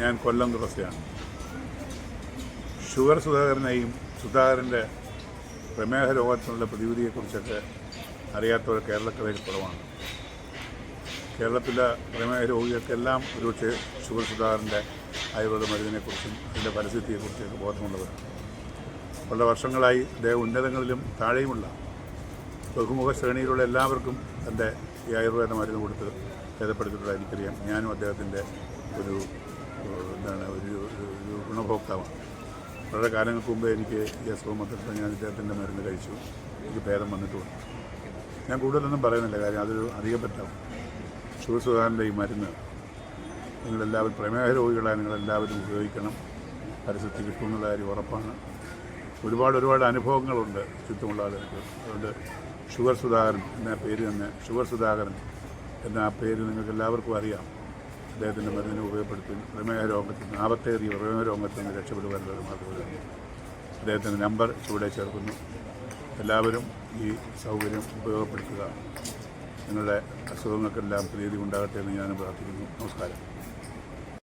ഞാൻ കൊല്ലം തുളസിയാണ്. ഷുഗർ സുധാകരൻ്റെ പ്രമേഹ രോഗത്തിനുള്ള പ്രതിവിധിയെക്കുറിച്ചൊക്കെ അറിയാത്തവർ കേരളക്കരയിൽ കുറവാണ്. കേരളത്തിലെ പ്രമേഹ രോഗികൾക്കെല്ലാം ഒരുപക്ഷെ ഷുഗർ സുധാകരൻ്റെ ആയുർവേദ മരുന്നിനെക്കുറിച്ചും അതിൻ്റെ പരിസ്ഥിതിയെക്കുറിച്ചൊക്കെ ബോധമുള്ളവരാണ്. വളരെ വർഷങ്ങളായി അദ്ദേഹം ഉന്നതങ്ങളിലും താഴെയുമുള്ള ബഹുമുഖ ശ്രേണിയിലുള്ള എല്ലാവർക്കും തൻ്റെ ഈ ആയുർവേദ മരുന്ന് കൊടുത്ത് ഭേദപ്പെടുത്തിയിട്ടുള്ള എനിക്കറിയാം. ഞാനും അദ്ദേഹത്തിൻ്റെ ഒരു ഗുണഭോക്താവാണ്. വളരെ കാലങ്ങൾക്ക് മുമ്പേ എനിക്ക് ഈ അസുഖം വന്നിട്ട് ഞാൻ ഇദ്ദേഹത്തിൻ്റെ മരുന്ന് കഴിച്ചു. എനിക്ക് ഭേദം വന്നിട്ടുമുണ്ട്. ഞാൻ കൂടുതലൊന്നും പറയുന്നില്ല, കാര്യം അതൊരു അധികപ്പറ്റാവും. ഷുഗർ സുധാകരൻ്റെ ഈ മരുന്ന് നിങ്ങളെല്ലാവരും പ്രമേഹ രോഗികളായ നിങ്ങളെല്ലാവരും ഉപയോഗിക്കണം. പരിസ്ഥിതി കിട്ടുമെന്നുള്ള കാര്യം ഉറപ്പാണ്. ഒരുപാട് അനുഭവങ്ങളുണ്ട് ചുറ്റുമുള്ള ആളുകൾക്ക്. അതുകൊണ്ട് ഷുഗർ സുധാകരൻ എന്ന പേര് തന്നെ, ഷുഗർ സുധാകരൻ എന്ന ആ പേര് നിങ്ങൾക്ക് എല്ലാവർക്കും അറിയാം. അദ്ദേഹത്തിൻ്റെ മരുന്നിനെ ഉപയോഗപ്പെടുത്തി ആപത്തേറിയ പ്രമേഹ രോഗത്തിൽ നിന്ന് രക്ഷപ്പെടുവാനുള്ള മാർഗ്ഗമാണ്. അദ്ദേഹത്തിൻ്റെ നമ്പർ ചുവടെ ചേർക്കുന്നു. എല്ലാവരും ഈ സൗകര്യം ഉപയോഗപ്പെടുത്തുക. നിങ്ങളുടെ അസുഖങ്ങൾക്കെല്ലാം പ്രീതി ഉണ്ടാകട്ടെ എന്ന് ഞാനും പ്രാർത്ഥിക്കുന്നു. നമസ്കാരം.